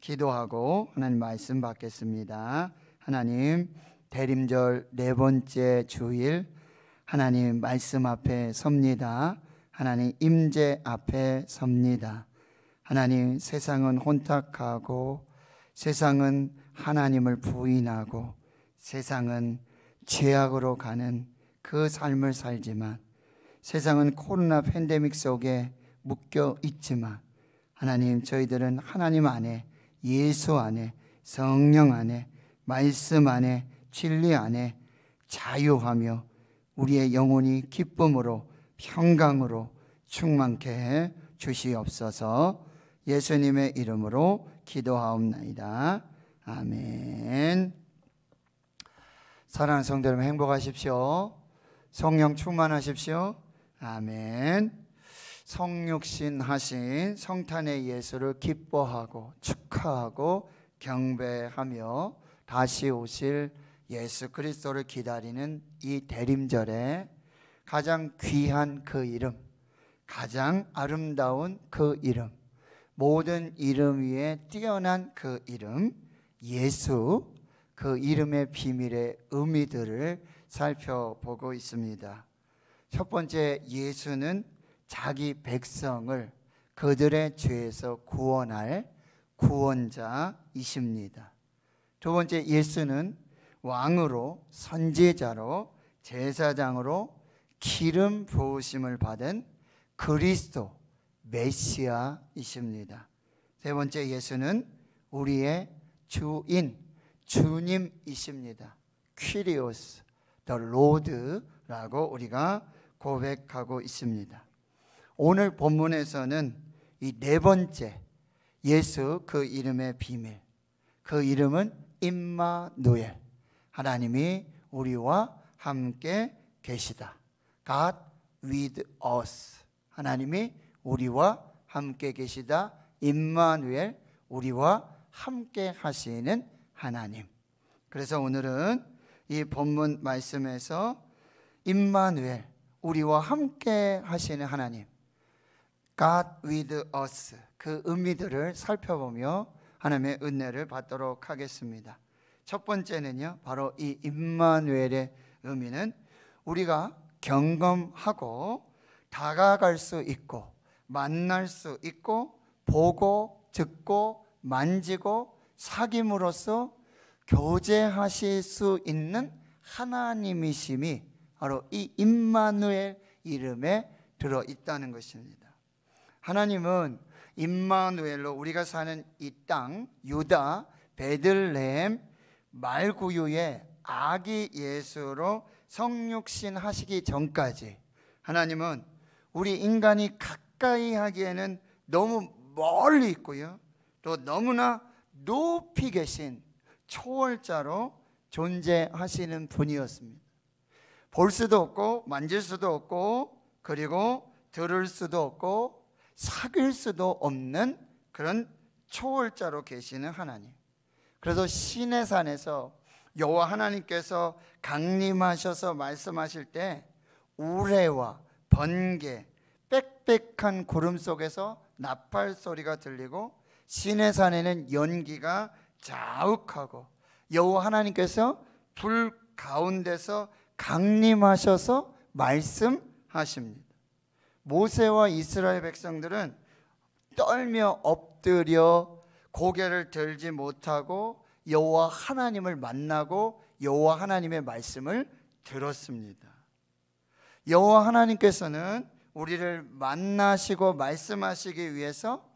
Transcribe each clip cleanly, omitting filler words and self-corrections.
기도하고 하나님 말씀 받겠습니다. 하나님, 대림절 네 번째 주일 하나님 말씀 앞에 섭니다. 하나님 임재 앞에 섭니다. 하나님, 세상은 혼탁하고 세상은 하나님을 부인하고 세상은 죄악으로 가는 그 삶을 살지만, 세상은 코로나 팬데믹 속에 묶여 있지만, 하나님, 저희들은 하나님 안에, 예수 안에, 성령 안에, 말씀 안에, 진리 안에 자유하며 우리의 영혼이 기쁨으로 평강으로 충만케 해 주시옵소서. 예수님의 이름으로 기도하옵나이다. 아멘. 사랑하는 성도 여러분, 행복하십시오. 성령 충만하십시오. 아멘. 성육신 하신 성탄의 예수를 기뻐하고 축하하고 경배하며 다시 오실 예수 그리스도를 기다리는 이 대림절에 가장 귀한 그 이름, 가장 아름다운 그 이름, 모든 이름 위에 뛰어난 그 이름 예수, 그 이름의 비밀의 의미들을 살펴보고 있습니다. 첫 번째, 예수는 자기 백성을 그들의 죄에서 구원할 구원자이십니다. 두 번째, 예수는 왕으로, 선지자로, 제사장으로 기름 부으심을 받은 그리스도 메시아이십니다. 세 번째, 예수는 우리의 주인, 주님이십니다. 퀴리오스, 더 로드라고 우리가 고백하고 있습니다. 오늘 본문에서는 이 네 번째 예수, 그 이름의 비밀, 그 이름은 임마누엘, 하나님이 우리와 함께 계시다. God with us, 하나님이 우리와 함께 계시다. 임마누엘, 우리와 함께 하시는 하나님. 그래서 오늘은 이 본문 말씀에서 임마누엘, 우리와 함께 하시는 하나님, God with us, 그 의미들을 살펴보며 하나님의 은혜를 받도록 하겠습니다. 첫 번째는요, 바로 이 임마누엘의 의미는 우리가 경험하고 다가갈 수 있고 만날 수 있고 보고 듣고 만지고 사귐으로써 교제하실 수 있는 하나님이심이 바로 이 임마누엘 이름에 들어있다는 것입니다. 하나님은 임마누엘로 우리가 사는 이 땅, 유다 베들레헴 말구유의 아기 예수로 성육신 하시기 전까지 하나님은 우리 인간이 가까이 하기에는 너무 멀리 있고요, 또 너무나 높이 계신 초월자로 존재하시는 분이었습니다. 볼 수도 없고 만질 수도 없고 그리고 들을 수도 없고 사귈 수도 없는 그런 초월자로 계시는 하나님. 그래서 시내 산에서 여호와 하나님께서 강림하셔서 말씀하실 때 우레와 번개, 빽빽한 구름 속에서 나팔 소리가 들리고 시내 산에는 연기가 자욱하고 여호와 하나님께서 불 가운데서 강림하셔서 말씀하십니다. 모세와 이스라엘 백성들은 떨며 엎드려 고개를 들지 못하고 여호와 하나님을 만나고 여호와 하나님의 말씀을 들었습니다. 여호와 하나님께서는 우리를 만나시고 말씀하시기 위해서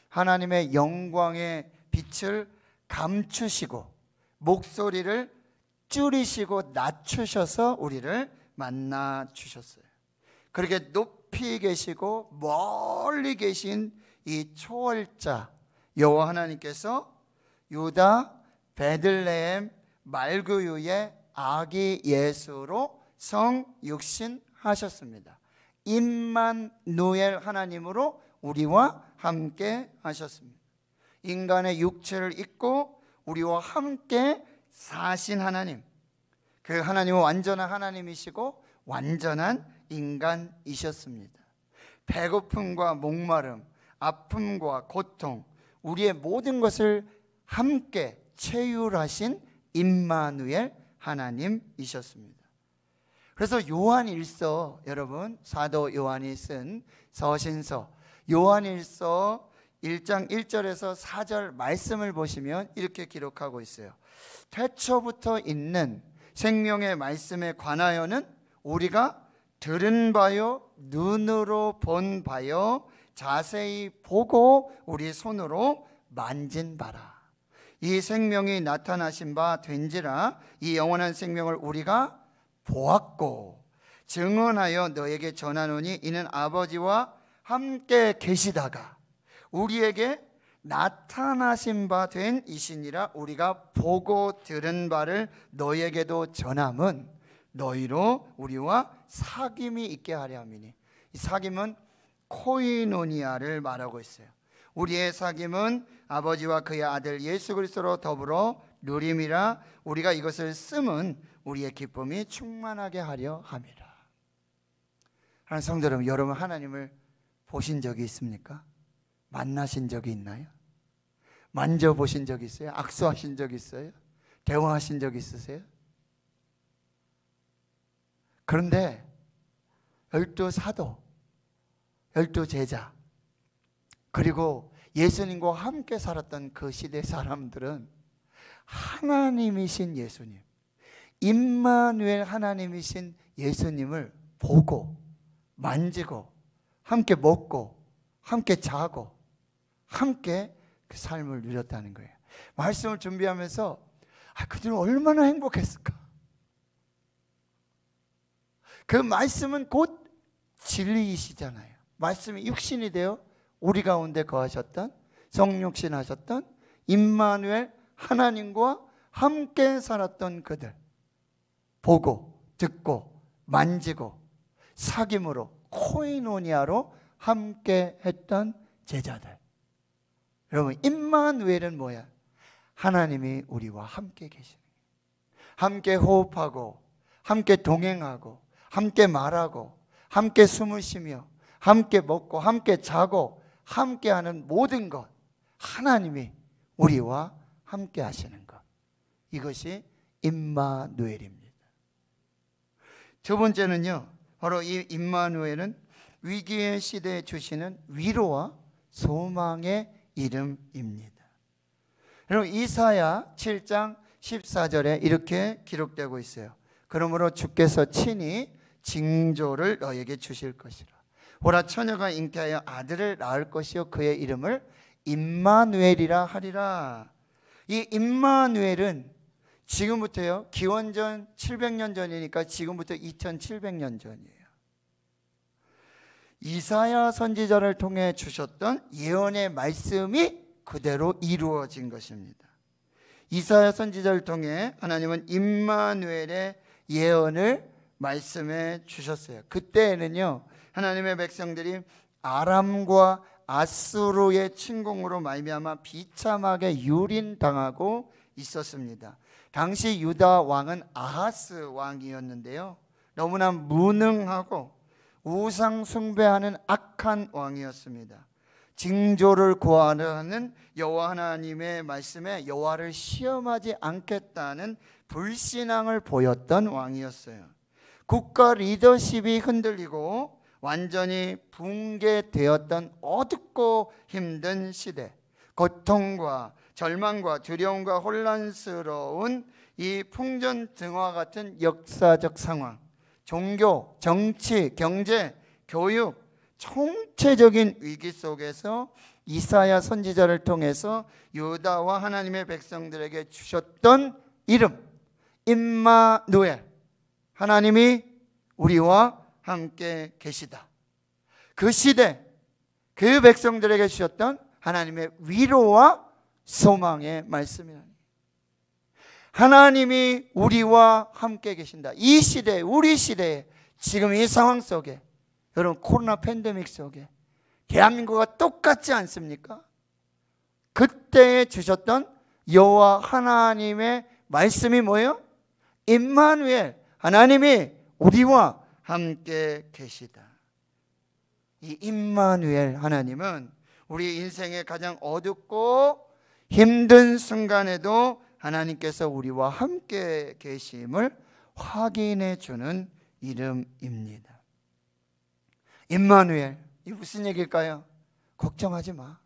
하나님의 영광의 빛을 감추시고 목소리를 줄이시고 낮추셔서 우리를 만나 주셨어요. 그렇게 높이 계시고 멀리 계신 이 초월자 여호와 하나님께서 유다 베들레헴 말구유의 아기 예수로 성육신하셨습니다. 임마누엘 하나님으로 우리와 함께 하셨습니다. 인간의 육체를 입고 우리와 함께 사신 하나님, 그 하나님은 완전한 하나님이시고 완전한 인간이셨습니다. 배고픔과 목마름, 아픔과 고통, 우리의 모든 것을 함께 체휼하신 임마누엘 하나님이셨습니다. 그래서 요한일서, 여러분 사도 요한이 쓴 서신서 요한일서 1장 1절에서 4절 말씀을 보시면 이렇게 기록하고 있어요. 태초부터 있는 생명의 말씀에 관하여는 우리가 들은 바요 눈으로 본 바요 자세히 보고 우리 손으로 만진 바라. 이 생명이 나타나신 바 된지라 이 영원한 생명을 우리가 보았고 증언하여 너에게 전하노니 이는 아버지와 함께 계시다가 우리에게 나타나신 바 된 이시니라. 우리가 보고 들은 바를 너에게도 전함은 너희로 우리와 사귐이 있게 하려 함이니. 이 사귐은 코이노니아를 말하고 있어요. 우리의 사귐은 아버지와 그의 아들 예수 그리스도로 더불어 누림이라. 우리가 이것을 쓰면 우리의 기쁨이 충만하게 하려 함이라. 하나님 성도 여러분, 여러분 하나님을 보신 적이 있습니까? 만나신 적이 있나요? 만져보신 적이 있어요? 악수하신 적이 있어요? 대화하신 적이 있으세요? 그런데 12 사도, 12 제자, 그리고 예수님과 함께 살았던 그 시대 사람들은 하나님이신 예수님, 임마누엘 하나님이신 예수님을 보고 만지고 함께 먹고 함께 자고 함께 그 삶을 누렸다는 거예요. 말씀을 준비하면서 그들은 얼마나 행복했을까. 그 말씀은 곧 진리이시잖아요. 말씀이 육신이 되어 우리 가운데 거하셨던, 성육신하셨던 임마누엘 하나님과 함께 살았던 그들, 보고 듣고 만지고 사귐으로 코이노니아로 함께 했던 제자들. 여러분, 임마누엘은 뭐야? 하나님이 우리와 함께 계시는 거예요. 함께 호흡하고 함께 동행하고 함께 말하고 함께 숨을 쉬며 함께 먹고 함께 자고 함께하는 모든 것, 하나님이 우리와 함께 하시는 것, 이것이 임마누엘입니다. 두 번째는요, 바로 이 임마누엘은 위기의 시대에 주시는 위로와 소망의 이름입니다. 여러분, 이사야 7장 14절에 이렇게 기록되고 있어요. 그러므로 주께서 친히 징조를 너에게 주실 것이라. 보라, 처녀가 잉태하여 아들을 낳을 것이요 그의 이름을 임마누엘이라 하리라. 이 임마누엘은 지금부터요, 기원전 700년 전이니까 지금부터 2700년 전이에요. 이사야 선지자를 통해 주셨던 예언의 말씀이 그대로 이루어진 것입니다. 이사야 선지자를 통해 하나님은 임마누엘의 예언을 말씀해 주셨어요. 그때에는요, 하나님의 백성들이 아람과 아수르의 침공으로 말미암아 비참하게 유린당하고 있었습니다. 당시 유다 왕은 아하스 왕이었는데요, 너무나 무능하고 우상 숭배하는 악한 왕이었습니다. 징조를 구하는 여호와 하나님의 말씀에 여호와를 시험하지 않겠다는 불신앙을 보였던 왕이었어요. 국가 리더십이 흔들리고 완전히 붕괴되었던 어둡고 힘든 시대, 고통과 절망과 두려움과 혼란스러운 이 풍전등화 같은 역사적 상황, 종교, 정치, 경제, 교육, 총체적인 위기 속에서 이사야 선지자를 통해서 유다와 하나님의 백성들에게 주셨던 이름, 임마누엘, 하나님이 우리와 함께 계시다. 그 시대, 그 백성들에게 주셨던 하나님의 위로와 소망의 말씀이라니. 하나님이 우리와 함께 계신다. 이 시대, 우리 시대에, 지금 이 상황 속에, 여러분 코로나 팬데믹 속에 대한민국과 똑같지 않습니까? 그때에 주셨던 여호와 하나님의 말씀이 뭐예요? 임마누엘, 하나님이 우리와 함께 계시다. 이 임마누엘 하나님은 우리 인생의 가장 어둡고 힘든 순간에도 하나님께서 우리와 함께 계심을 확인해 주는 이름입니다. 임마누엘, 이 무슨 얘기일까요? 걱정하지 마.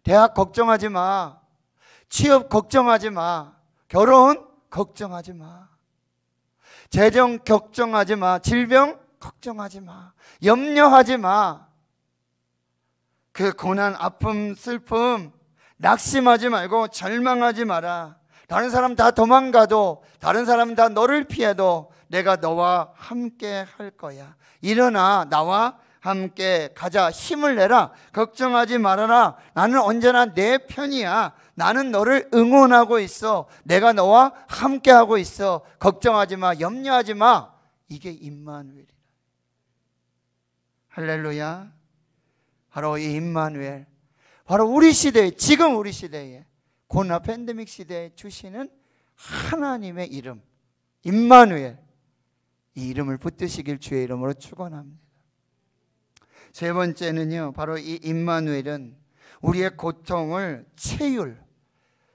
대학 걱정하지 마. 취업 걱정하지 마. 결혼 걱정하지 마. 재정 걱정하지 마. 질병 걱정하지 마. 염려하지 마. 그 고난, 아픔, 슬픔 낙심하지 말고 절망하지 마라. 다른 사람 다 도망가도, 다른 사람 다 너를 피해도 내가 너와 함께 할 거야. 일어나 나와 함께 가자. 힘을 내라. 걱정하지 말아라. 나는 언제나 내 편이야. 나는 너를 응원하고 있어. 내가 너와 함께 하고 있어. 걱정하지 마. 염려하지 마. 이게 임마누엘이다. 할렐루야. 바로 이 임마누엘, 바로 우리 시대에, 지금 우리 시대에 코로나 팬데믹 시대에 주시는 하나님의 이름 임마누엘, 이 이름을 붙드시길 주의 이름으로 축원합니다. 세 번째는요, 바로 이 임마누엘은 우리의 고통을 체휼,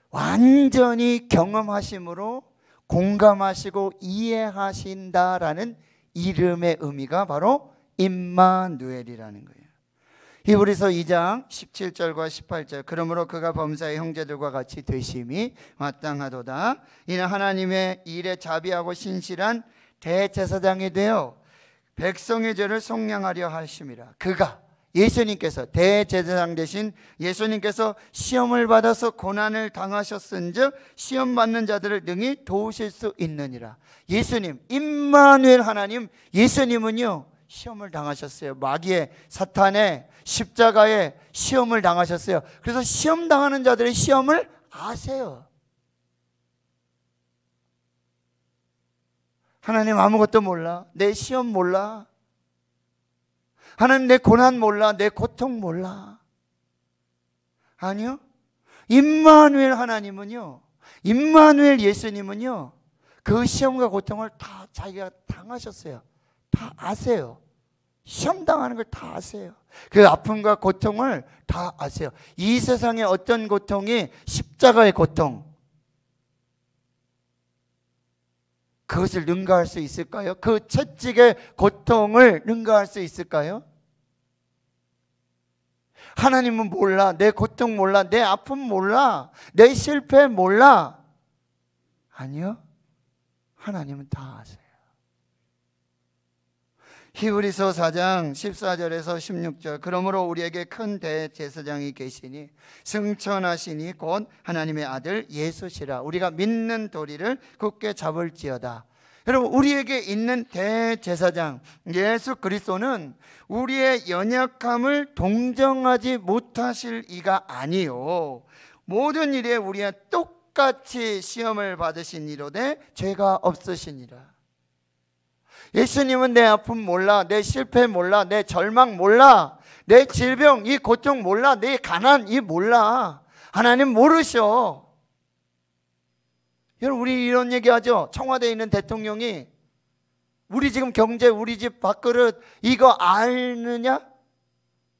완전히 경험하심으로 공감하시고 이해하신다라는 이름의 의미가 바로 임마누엘이라는 거예요. 히브리서 2장 17절과 18절, 그러므로 그가 범사의 형제들과 같이 되심이 마땅하도다. 이는 하나님의 일에 자비하고 신실한 대제사장이 되어 백성의 죄를 속량하려 하심이라. 그가, 예수님께서, 대제사장 되신 예수님께서 시험을 받아서 고난을 당하셨은즉 시험 받는 자들을 능히 도우실 수 있느니라. 예수님, 임마누엘 하나님, 예수님은요 시험을 당하셨어요. 마귀의, 사탄의, 십자가의 시험을 당하셨어요. 그래서 시험 당하는 자들의 시험을 아세요. 하나님 아무것도 몰라. 내 시험 몰라. 하나님 내 고난 몰라. 내 고통 몰라. 아니요. 임마누엘 하나님은요, 임마누엘 예수님은요, 그 시험과 고통을 다 자기가 당하셨어요. 다 아세요. 시험 당하는 걸 다 아세요. 그 아픔과 고통을 다 아세요. 이 세상의 어떤 고통이 십자가의 고통, 그것을 능가할 수 있을까요? 그 채찍의 고통을 능가할 수 있을까요? 하나님은 몰라. 내 고통 몰라. 내 아픔 몰라. 내 실패 몰라. 아니요. 하나님은 다 아세요. 히브리서 4장 14절에서 16절, 그러므로 우리에게 큰 대제사장이 계시니 승천하시니 곧 하나님의 아들 예수시라. 우리가 믿는 도리를 굳게 잡을지어다. 여러분, 우리에게 있는 대제사장 예수 그리스도는 우리의 연약함을 동정하지 못하실 이가 아니요, 모든 일에 우리와 똑같이 시험을 받으신 이로되 죄가 없으시니라. 예수님은 내 아픔 몰라. 내 실패 몰라. 내 절망 몰라. 내 질병, 이 고통 몰라. 내 가난, 이 몰라. 하나님 모르셔. 여러분, 우리 이런 얘기하죠. 청와대에 있는 대통령이 우리 지금 경제, 우리 집 밥그릇 이거 아느냐?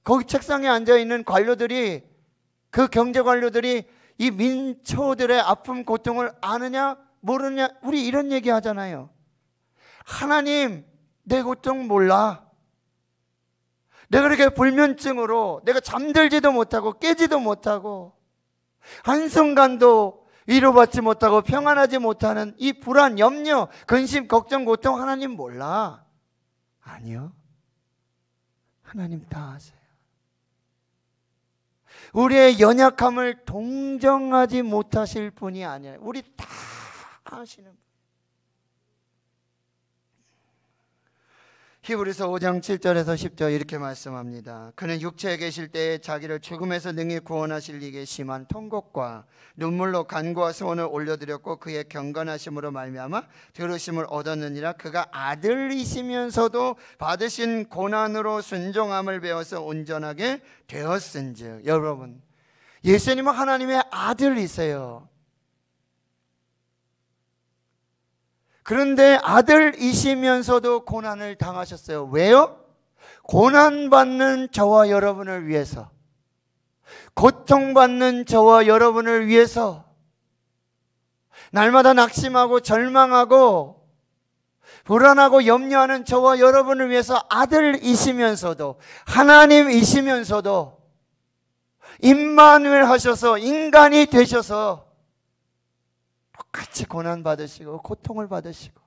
거기 책상에 앉아있는 관료들이, 그 경제 관료들이 이 민초들의 아픔, 고통을 아느냐 모르느냐? 우리 이런 얘기 하잖아요. 하나님, 내 고통 몰라. 내가 그렇게 불면증으로 내가 잠들지도 못하고 깨지도 못하고 한순간도 위로받지 못하고 평안하지 못하는 이 불안, 염려, 근심, 걱정, 고통 하나님 몰라. 아니요. 하나님 다 아세요. 우리의 연약함을 동정하지 못하실 분이 아니에요. 우리 다 아시는 분. 히브리서 5장 7절에서 10절 이렇게 말씀합니다. 그는 육체에 계실 때에 자기를 죽음에서 능히 구원하실 이게 심한 통곡과 눈물로 간구와 소원을 올려드렸고 그의 경건하심으로 말미암아 들으심을 얻었느니라. 그가 아들이시면서도 받으신 고난으로 순종함을 배워서 온전하게 되었은즉. 여러분, 예수님은 하나님의 아들이세요. 그런데 아들이시면서도 고난을 당하셨어요. 왜요? 고난받는 저와 여러분을 위해서. 고통받는 저와 여러분을 위해서 날마다 낙심하고 절망하고 불안하고 염려하는 저와 여러분을 위해서 아들이시면서도 하나님이시면서도 임마누엘 하셔서 인간이 되셔서 똑같이 고난받으시고 고통을 받으시고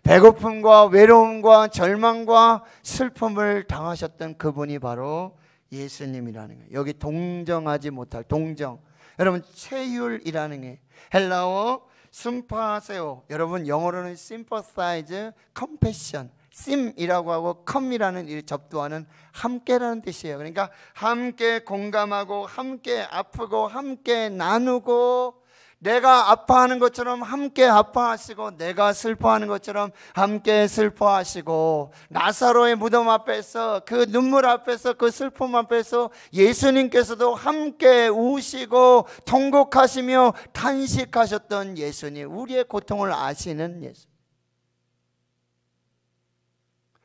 배고픔과 외로움과 절망과 슬픔을 당하셨던 그분이 바로 예수님이라는 거예요. 여기 동정하지 못할 동정, 여러분 체휼이라는 게 헬라어 심파세오, 여러분 영어로는 sympathize, compassion, sim이라고 하고 come이라는 이 접두하는 함께라는 뜻이에요. 그러니까 함께 공감하고 함께 아프고 함께 나누고 내가 아파하는 것처럼 함께 아파하시고 내가 슬퍼하는 것처럼 함께 슬퍼하시고 나사로의 무덤 앞에서 그 눈물 앞에서 그 슬픔 앞에서 예수님께서도 함께 우시고 통곡하시며 탄식하셨던 예수님, 우리의 고통을 아시는 예수.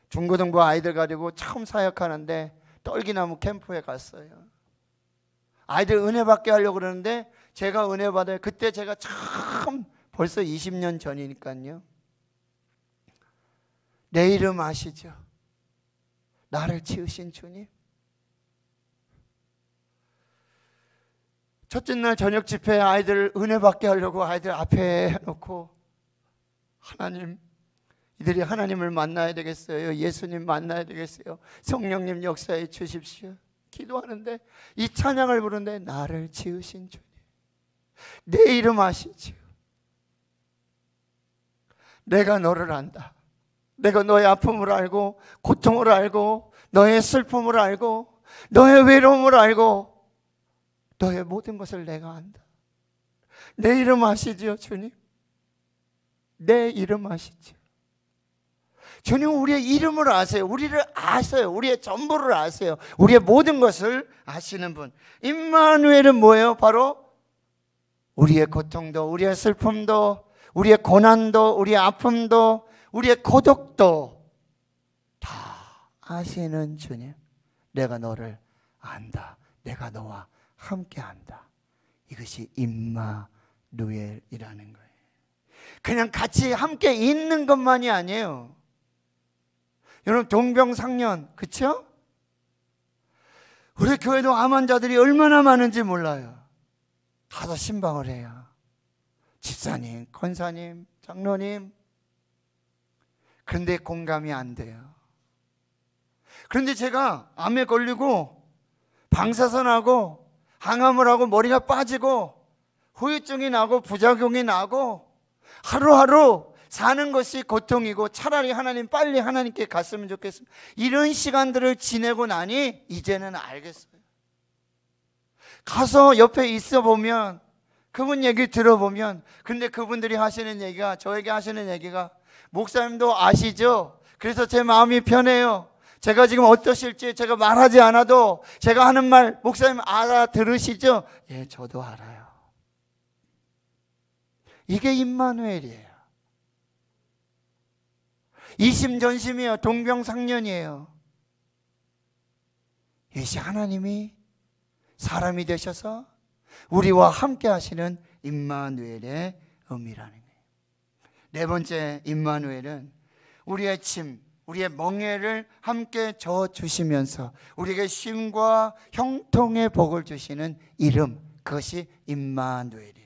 중고등부 아이들 가지고 처음 사역하는데 떨기나무 캠프에 갔어요. 아이들 은혜 받게 하려고 그러는데 제가 은혜 받아요. 그때 제가 참 벌써 20년 전이니까요. 내 이름 아시죠? 나를 지으신 주님. 첫째 날 저녁 집회에 아이들 은혜 받게 하려고 아이들 앞에 해놓고 하나님, 이들이 하나님을 만나야 되겠어요. 예수님 만나야 되겠어요. 성령님 역사해 주십시오. 기도하는데 이 찬양을 부르는데 나를 지으신 주님, 내 이름 아시죠? 내가 너를 안다. 내가 너의 아픔을 알고 고통을 알고 너의 슬픔을 알고 너의 외로움을 알고 너의 모든 것을 내가 안다. 내 이름 아시죠 주님? 내 이름 아시죠? 주님 우리의 이름을 아세요. 우리를 아세요. 우리의 전부를 아세요. 우리의 모든 것을 아시는 분. 임마누엘은 뭐예요? 바로 우리의 고통도, 우리의 슬픔도, 우리의 고난도, 우리의 아픔도, 우리의 고독도 다 아시는 주님. 내가 너를 안다. 내가 너와 함께 안다. 이것이 임마누엘이라는 거예요. 그냥 같이 함께 있는 것만이 아니에요. 여러분 동병상련, 그렇죠? 우리 교회도 암 환자들이 얼마나 많은지 몰라요. 가서 신방을 해요. 집사님, 권사님, 장로님. 그런데 공감이 안 돼요. 그런데 제가 암에 걸리고 방사선하고 항암을 하고 머리가 빠지고 후유증이 나고 부작용이 나고 하루하루 사는 것이 고통이고 차라리 하나님 빨리 하나님께 갔으면 좋겠습니다. 이런 시간들을 지내고 나니 이제는 알겠어요. 가서 옆에 있어 보면 그분 얘기 들어보면, 근데 그분들이 하시는 얘기가, 저에게 하시는 얘기가, 목사님도 아시죠? 그래서 제 마음이 편해요. 제가 지금 어떠실지 제가 말하지 않아도 제가 하는 말 목사님 알아들으시죠? 예, 저도 알아요. 이게 임마누엘이에요. 이심전심이에요. 동병상련이에요. 이것이 하나님이 사람이 되셔서 우리와 함께 하시는 임마누엘의 의미라는 거예요. 네 번째, 임마누엘은 우리의 짐, 우리의 멍에를 함께 져주시면서 우리에게 쉼과 형통의 복을 주시는 이름, 그것이 임마누엘이에요.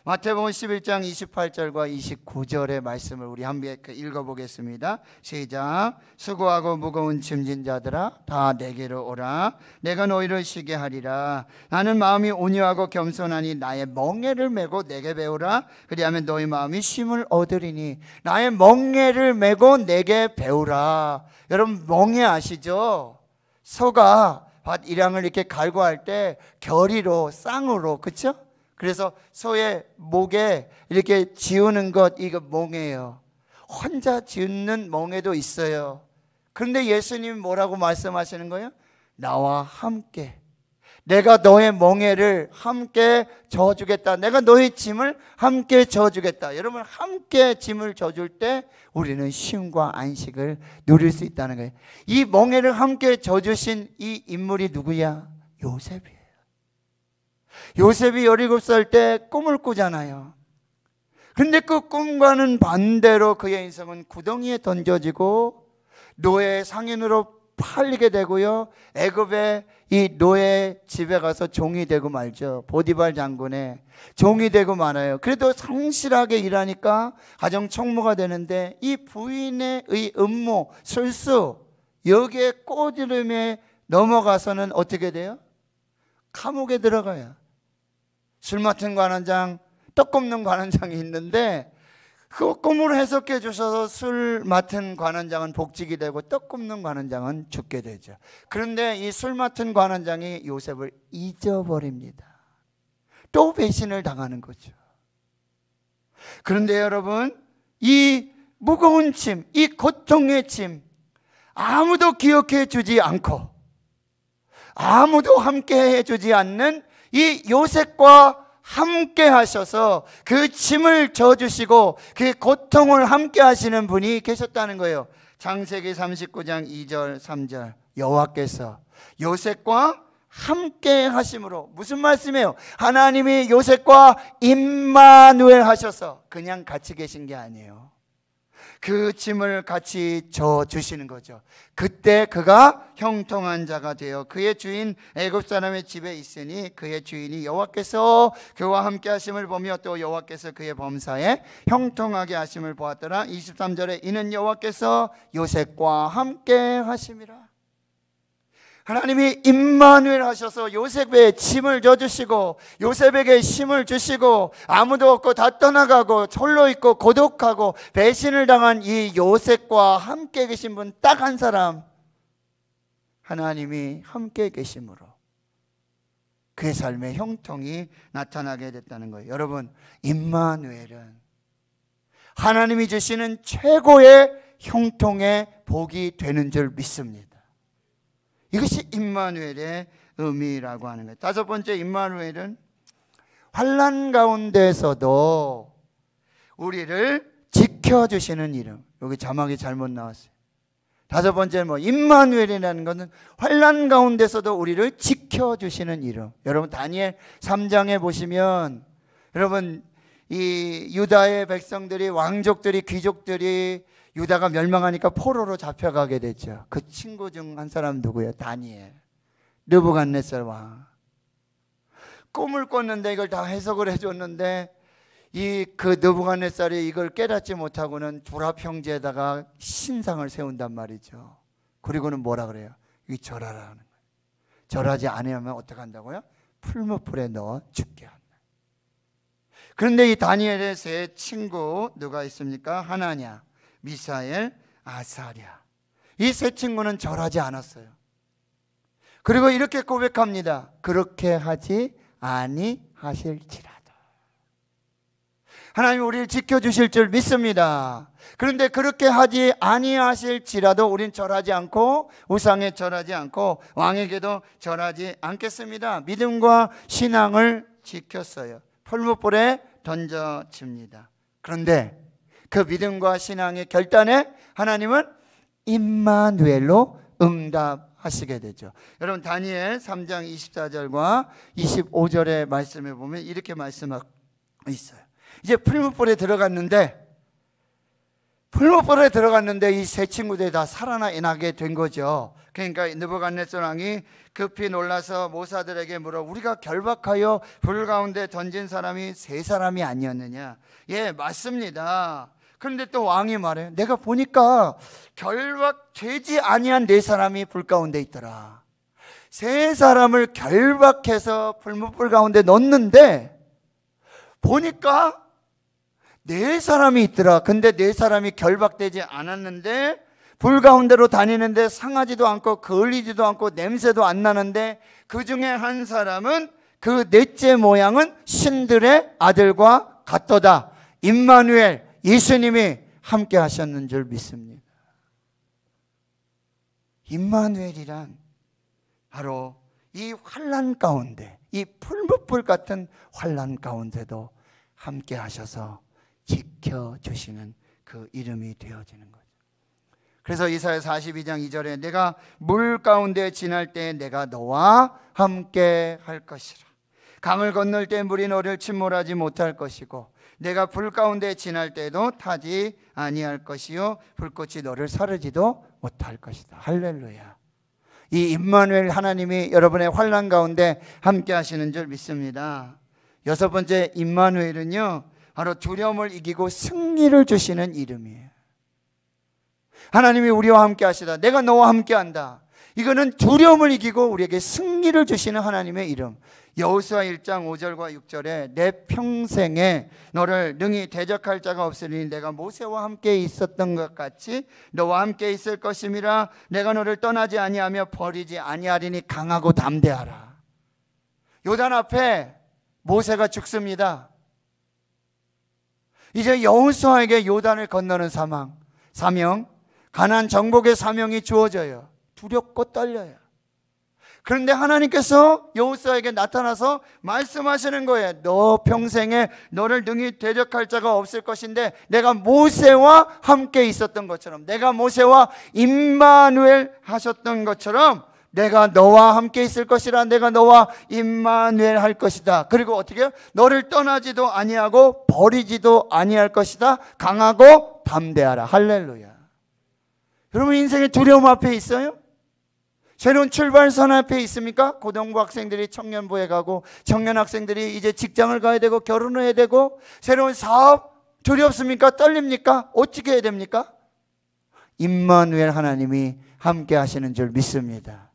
마태복음 11장 28절과 29절의 말씀을 우리 함께 읽어보겠습니다. 시작. 수고하고 무거운 짐진 자들아 다 내게로 오라. 내가 너희를 쉬게 하리라. 나는 마음이 온유하고 겸손하니 나의 멍에를 메고 내게 배우라. 그리하면 너희 마음이 쉼을 얻으리니. 나의 멍에를 메고 내게 배우라. 여러분 멍에 아시죠? 소가 밭 일양을 이렇게 갈고할 때 겨리로 쌍으로, 그렇죠? 그래서 소의 목에 이렇게 지우는 것, 이거 멍에예요. 혼자 지우는 멍에도 있어요. 그런데 예수님이 뭐라고 말씀하시는 거예요? 나와 함께, 내가 너의 멍에를 함께 져주겠다. 내가 너의 짐을 함께 져주겠다. 여러분 함께 짐을 져줄 때 우리는 쉼과 안식을 누릴 수 있다는 거예요. 이 멍에를 함께 져주신 이 인물이 누구야? 요셉이에요. 요셉이 17살 때 꿈을 꾸잖아요. 근데 그 꿈과는 반대로 그의 인생은 구덩이에 던져지고 노예 상인으로 팔리게 되고요, 애굽의 이 노예 집에 가서 종이 되고 말죠. 보디발 장군의 종이 되고 말아요. 그래도 성실하게 일하니까 가정 총무가 되는데 이 부인의 음모, 술수, 여기에 꼬드름에 넘어가서는 어떻게 돼요? 감옥에 들어가요. 술 맡은 관원장, 떡 굽는 관원장이 있는데 그 꿈을 해석해 주셔서 술 맡은 관원장은 복직이 되고 떡 굽는 관원장은 죽게 되죠. 그런데 이 술 맡은 관원장이 요셉을 잊어버립니다. 또 배신을 당하는 거죠. 그런데 여러분, 이 무거운 짐, 이 고통의 짐, 아무도 기억해 주지 않고 아무도 함께 해주지 않는 이 요셉과 함께 하셔서 그 짐을 져주시고 그 고통을 함께 하시는 분이 계셨다는 거예요. 창세기 39장 2절 3절, 여호와께서 요셉과 함께 하심으로, 무슨 말씀이에요? 하나님이 요셉과 임마누엘 하셔서 그냥 같이 계신 게 아니에요. 그 짐을 같이 져주시는 거죠. 그때 그가 형통한 자가 되어 그의 주인 애굽 사람의 집에 있으니 그의 주인이 여호와께서 그와 함께 하심을 보며 또 여호와께서 그의 범사에 형통하게 하심을 보았더라. 23절에 이는 여호와께서 요셉과 함께 하심이라. 하나님이 임마누엘 하셔서 요셉의 짐을 져주시고 요셉에게 힘을 주시고 아무도 없고 다 떠나가고 홀로 있고 고독하고 배신을 당한 이 요셉과 함께 계신 분 딱 한 사람, 하나님이 함께 계심으로 그의 삶의 형통이 나타나게 됐다는 거예요. 여러분, 임마누엘은 하나님이 주시는 최고의 형통의 복이 되는 줄 믿습니다. 이것이 임마누엘의 의미라고 하는 거예요. 다섯 번째, 임마누엘은 환난 가운데서도 우리를 지켜주시는 이름. 여기 자막이 잘못 나왔어요. 다섯 번째, 임마누엘이라는 것은 환난 가운데서도 우리를 지켜주시는 이름. 여러분, 다니엘 3장에 보시면 여러분, 이 유다의 백성들이, 왕족들이, 귀족들이 유다가 멸망하니까 포로로 잡혀가게 됐죠. 그 친구 중 한 사람 누구예요? 다니엘, 느부갓네살 왕. 꿈을 꿨는데 이걸 다 해석을 해줬는데 그 느부갓네살이 이걸 깨닫지 못하고는 불합 형제에다가 신상을 세운단 말이죠. 그리고는 뭐라 그래요? 이 절하라는 거예요. 절하지 않으면 어떻게 한다고요? 풀무불에 넣어 죽게 한다. 그런데 이 다니엘의 세 친구 누가 있습니까? 하나냐, 미사엘, 아사랴. 이 세 친구는 절하지 않았어요. 그리고 이렇게 고백합니다. 그렇게 하지 아니하실지라도. 하나님 우리를 지켜주실 줄 믿습니다. 그런데 그렇게 하지 아니하실지라도 우린 절하지 않고 우상에 절하지 않고 왕에게도 절하지 않겠습니다. 믿음과 신앙을 지켰어요. 풀무불에 던져집니다. 그런데 그 믿음과 신앙의 결단에 하나님은 임마누엘로 응답하시게 되죠. 여러분, 다니엘 3장 24절과 25절의 말씀에 보면 이렇게 말씀하고 있어요. 이제 풀무불에 들어갔는데 이 세 친구들이 다 살아나게 된 거죠. 그러니까 느부갓네살 왕이 급히 놀라서 모사들에게 물어, 우리가 결박하여 불 가운데 던진 사람이 세 사람이 아니었느냐? 예, 맞습니다. 그런데 또 왕이 말해요. 내가 보니까 결박되지 아니한 네 사람이 불 가운데 있더라. 세 사람을 결박해서 풀무불 가운데 넣었는데 보니까 네 사람이 있더라. 근데 네 사람이 결박되지 않았는데 불 가운데로 다니는데 상하지도 않고 걸리지도 않고 냄새도 안 나는데 그 중에 한 사람은 그 넷째 모양은 신들의 아들과 같도다. 임마누엘, 예수님이 함께 하셨는 줄 믿습니다. 임마누엘이란 바로 이 환난 가운데, 이 풀무불 같은 환난 가운데도 함께 하셔서 지켜주시는 그 이름이 되어지는 거죠. 그래서 이사야 42장 2절에 내가 물 가운데 지날 때 내가 너와 함께 할 것이라. 강을 건널 때 물이 너를 침몰하지 못할 것이고 내가 불 가운데 지날 때도 타지 아니할 것이요 불꽃이 너를 사르지도 못할 것이다. 할렐루야. 이 임마누엘 하나님이 여러분의 환난 가운데 함께 하시는 줄 믿습니다. 여섯 번째 임마누엘은요, 바로 두려움을 이기고 승리를 주시는 이름이에요. 하나님이 우리와 함께 하시다. 내가 너와 함께 한다. 이거는 두려움을 이기고 우리에게 승리를 주시는 하나님의 이름. 여호수아 1장 5절과 6절에 내 평생에 너를 능히 대적할 자가 없으니 내가 모세와 함께 있었던 것 같이 너와 함께 있을 것임이라. 내가 너를 떠나지 아니하며 버리지 아니하리니 강하고 담대하라. 요단 앞에 모세가 죽습니다. 이제 여호수아에게 요단을 건너는 사명, 가나안 정복의 사명이 주어져요. 두렵고 떨려요. 그런데 하나님께서 여호수아에게 나타나서 말씀하시는 거예요. 너 평생에 너를 능히 대적할 자가 없을 것인데 내가 모세와 함께 있었던 것처럼, 내가 모세와 임마누엘 하셨던 것처럼 내가 너와 함께 있을 것이라. 내가 너와 임마누엘 할 것이다. 그리고 어떻게 해요? 너를 떠나지도 아니하고 버리지도 아니할 것이다. 강하고 담대하라. 할렐루야. 여러분 인생의 두려움 앞에 있어요? 새로운 출발선 앞에 있습니까? 고등부 학생들이 청년부에 가고 청년 학생들이 이제 직장을 가야 되고 결혼을 해야 되고 새로운 사업 두렵습니까? 떨립니까? 어떻게 해야 됩니까? 임마누엘 하나님이 함께 하시는 줄 믿습니다.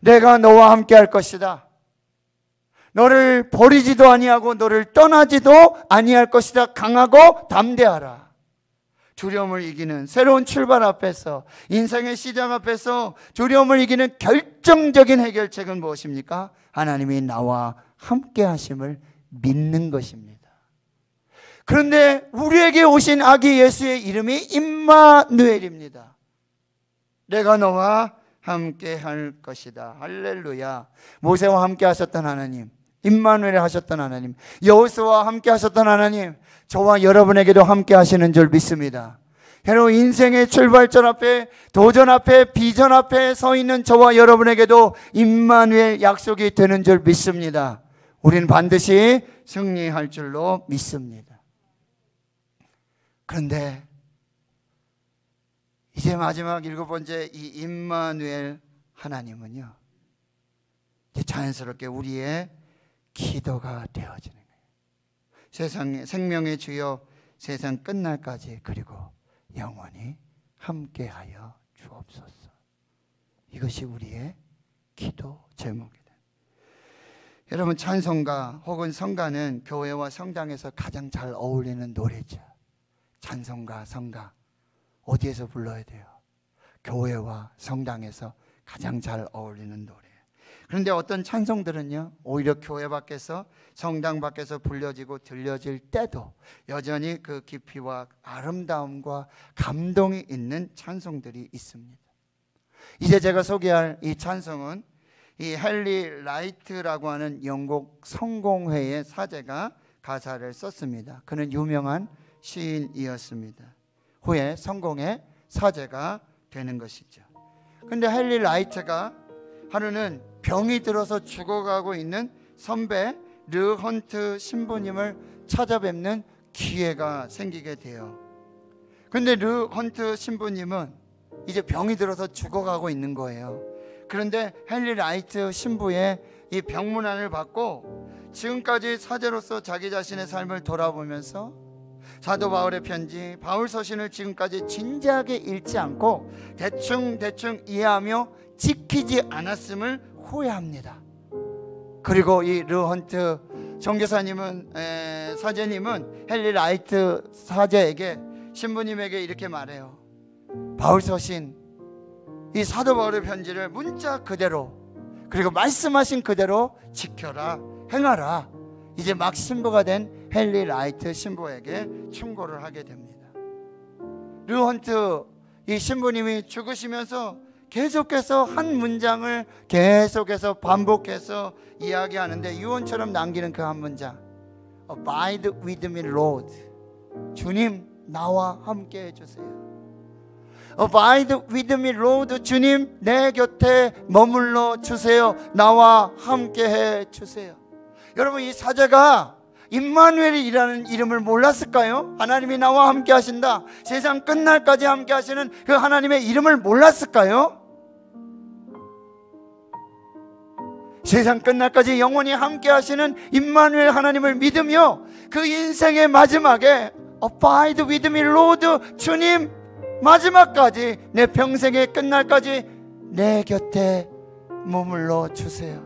내가 너와 함께 할 것이다. 너를 버리지도 아니하고 너를 떠나지도 아니할 것이다. 강하고 담대하라. 두려움을 이기는 새로운 출발 앞에서, 인생의 시작 앞에서 두려움을 이기는 결정적인 해결책은 무엇입니까? 하나님이 나와 함께 하심을 믿는 것입니다. 그런데 우리에게 오신 아기 예수의 이름이 임마누엘입니다. 내가 너와 함께 할 것이다. 할렐루야. 모세와 함께 하셨던 하나님, 임마누엘 하셨던 하나님, 여호수아와 함께 하셨던 하나님, 저와 여러분에게도 함께 하시는 줄 믿습니다. 바로 인생의 출발점 앞에, 도전 앞에, 비전 앞에 서 있는 저와 여러분에게도 임마누엘 약속이 되는 줄 믿습니다. 우리는 반드시 승리할 줄로 믿습니다. 그런데 이제 마지막 일곱 번째 이 임마누엘 하나님은요, 이제 자연스럽게 우리의 기도가 되어지는 거예요. 세상의 생명의 주여 세상 끝날까지 그리고 영원히 함께하여 주옵소서. 이것이 우리의 기도 제목이다. 여러분 찬송가 혹은 성가는 교회와 성당에서 가장 잘 어울리는 노래죠. 찬송가, 성가 어디에서 불러야 돼요? 교회와 성당에서 가장 잘 어울리는 노래. 그런데 어떤 찬송들은요, 오히려 교회 밖에서, 성당 밖에서 불려지고 들려질 때도 여전히 그 깊이와 아름다움과 감동이 있는 찬송들이 있습니다. 이제 제가 소개할 이 찬송은 이 헨리 라이트라고 하는 영국 성공회의 사제가 가사를 썼습니다. 그는 유명한 시인이었습니다. 후에 성공의 사제가 되는 것이죠. 그런데 헨리 라이트가 하루는 병이 들어서 죽어가고 있는 선배 르 헌트 신부님을 찾아뵙는 기회가 생기게 돼요. 그런데 르 헌트 신부님은 이제 병이 들어서 죽어가고 있는 거예요. 그런데 헨리 라이트 신부의 이 병문안을 받고 지금까지 사제로서 자기 자신의 삶을 돌아보면서 사도 바울의 편지, 바울 서신을 지금까지 진지하게 읽지 않고 대충 이해하며 지키지 않았음을 후회합니다. 그리고 이 르 헌트 선교사님은, 사제님은 헨리 라이트 사제에게, 신부님에게 이렇게 말해요. 바울 서신, 이 사도 바울의 편지를 문자 그대로, 그리고 말씀하신 그대로 지켜라, 행하라. 이제 막 신부가 된 헨리 라이트 신부에게 충고를 하게 됩니다. 르 헌트 이 신부님이 죽으시면서 계속해서 한 문장을 계속해서 반복해서 이야기하는데, 유언처럼 남기는 그 한 문장, Abide with me, Lord. 주님, 나와 함께 해주세요. Abide with me, Lord. 주님, 내 곁에 머물러 주세요. 나와 함께 해주세요. 여러분, 이 사자가 임마누엘이라는 이름을 몰랐을까요? 하나님이 나와 함께 하신다, 세상 끝날까지 함께 하시는 그 하나님의 이름을 몰랐을까요? 세상 끝날까지 영원히 함께 하시는 임마누엘 하나님을 믿으며 그 인생의 마지막에 Abide with me, Lord, 주님, 마지막까지, 내 평생의 끝날까지 내 곁에 머물러 주세요.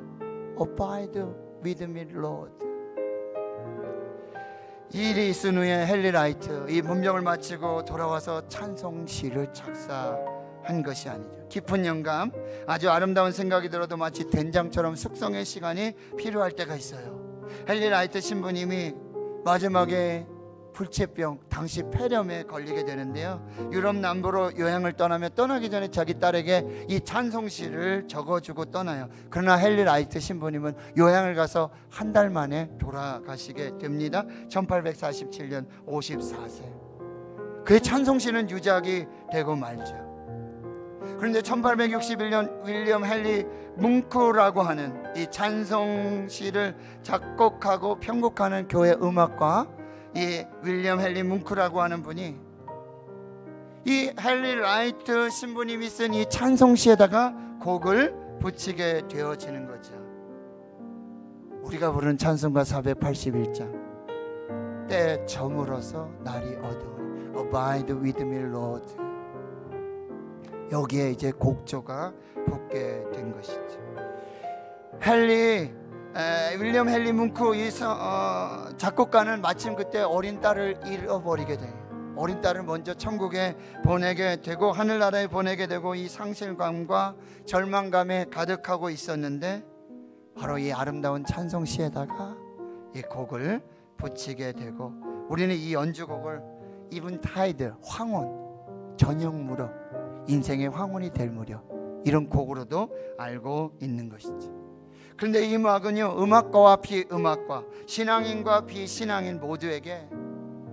Abide with me, Lord. 이 일이 있은 후에 헨리 라이트, 이 문병을 마치고 돌아와서 찬송시를 작사한 것이 아니죠. 깊은 영감, 아주 아름다운 생각이 들어도 마치 된장처럼 숙성의 시간이 필요할 때가 있어요. 헨리 라이트 신부님이 마지막에 불치병, 당시 폐렴에 걸리게 되는데요, 유럽 남부로 여행을 떠나기 전에 자기 딸에게 이 찬송시를 적어주고 떠나요. 그러나 헨리 라이트 신부님은 요양을 가서 한 달 만에 돌아가시게 됩니다. 1847년 54세. 그의 찬송시는 유작이 되고 말죠. 그런데 1861년 윌리엄 헨리 뭉크라고 하는 이 찬송시를 작곡하고 편곡하는 교회 음악가, 이 윌리엄 헨리 뭉크라고 하는 분이 이 헨리 라이트 신부님이 쓴 이 찬송시에다가 곡을 붙이게 되어지는 거죠. 우리가 부르는 찬송가 481장, 때 저물어서 날이 어두우니 Abide with me, Lord. 여기에 이제 곡조가 붙게 된 것이죠. 윌리엄 헨리 뭉크 이 작곡가는 마침 그때 어린 딸을 잃어버리게 돼요. 어린 딸을 먼저 천국에 보내게 되고 하늘나라에 보내게 되고 이 상실감과 절망감에 가득하고 있었는데, 바로 이 아름다운 찬송시에다가 이 곡을 붙이게 되고, 우리는 이 연주곡을 이븐타이드, 황혼, 저녁무렵, 인생의 황혼이 될 무렵, 이런 곡으로도 알고 있는 것이죠. 그런데 이 음악은요, 음악가와 비음악가, 신앙인과 비신앙인 모두에게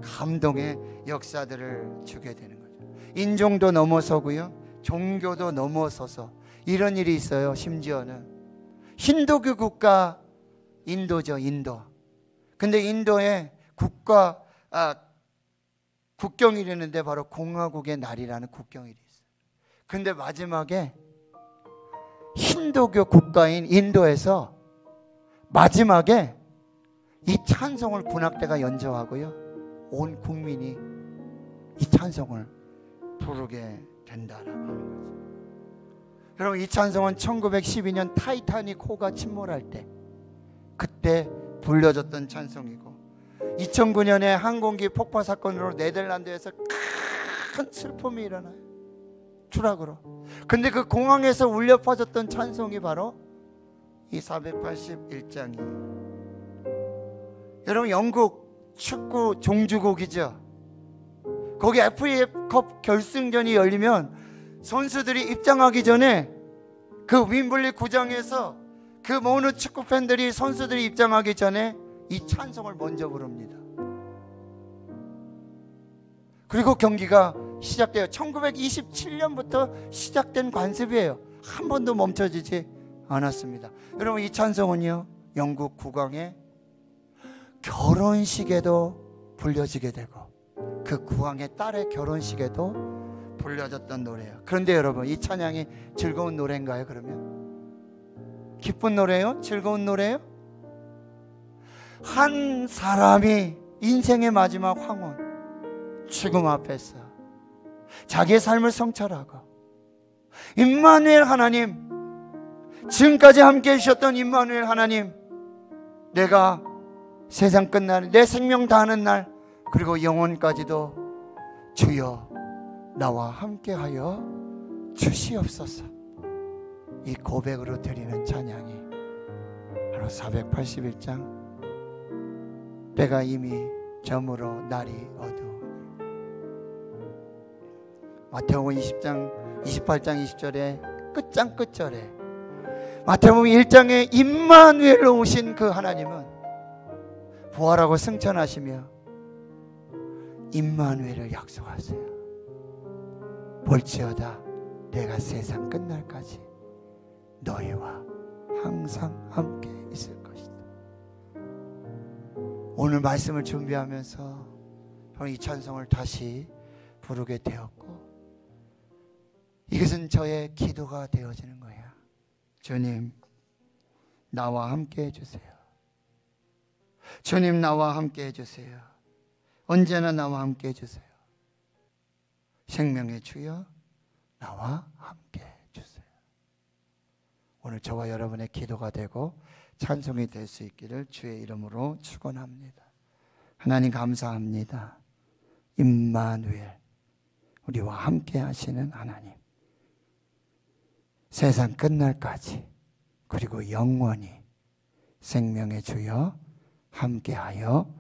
감동의 역사들을 주게 되는 거죠. 인종도 넘어서고요, 종교도 넘어서서 이런 일이 있어요. 심지어는 힌두교 국가 인도죠, 인도. 근데 인도에 국경일이 있는데 바로 공화국의 날이라는 국경일이 있어요. 근데 마지막에 힌두교 국가인 인도에서 마지막에 이 찬송을 군악대가 연주하고요, 온 국민이 이 찬송을 부르게 된다라고 하는 거죠. 여러분, 이 찬송은 1912년 타이타닉 호가 침몰할 때 그때 불려졌던 찬송이고, 2009년에 항공기 폭파 사건으로 네덜란드에서 큰 슬픔이 일어나요, 추락으로. 근데 그 공항에서 울려 퍼졌던 찬송이 바로 이 481장이에요. 여러분, 영국 축구 종주국이죠. 거기 FA컵 결승전이 열리면 선수들이 입장하기 전에 그 윈블리 구장에서 그 모든 축구 팬들이 선수들이 입장하기 전에 이 찬송을 먼저 부릅니다. 그리고 경기가 시작돼요. 1927년부터 시작된 관습이에요. 한 번도 멈춰지지 않았습니다. 여러분, 이 찬송은요, 영국 국왕의 결혼식에도 불려지게 되고 그 국왕의 딸의 결혼식에도 불려졌던 노래예요. 그런데 여러분, 이 찬양이 즐거운 노래인가요? 그러면 기쁜 노래예요? 즐거운 노래예요? 한 사람이 인생의 마지막 황혼, 죽음 앞에서 자기의 삶을 성찰하고, 임마누엘 하나님, 지금까지 함께 해주셨던 임마누엘 하나님, 내가 세상 끝나는 내 생명 다하는 날, 그리고 영원까지도 주여 나와 함께하여 주시옵소서. 이 고백으로 드리는 찬양이 바로 481장 때가 이미 저물어 날이 어두우니. 마태복음 28장 20절에 끝장끝절에 마태복음 1장에 임마누엘로 오신 그 하나님은 부활하고 승천하시며 임마누엘을 약속하세요. 볼지어다 내가 세상 끝날까지 너희와 항상 함께 있을 것이다. 오늘 말씀을 준비하면서 저는 이 찬송을 다시 부르게 되었고, 이것은 저의 기도가 되어지는 거야. 주님, 나와 함께 해주세요. 주님, 나와 함께 해주세요. 언제나 나와 함께 해주세요. 생명의 주여, 나와 함께 해주세요. 오늘 저와 여러분의 기도가 되고 찬송이 될 수 있기를 주의 이름으로 축원합니다. 하나님 감사합니다. 임마누엘, 우리와 함께 하시는 하나님, 세상 끝날까지 그리고 영원히 생명의 주여 함께하여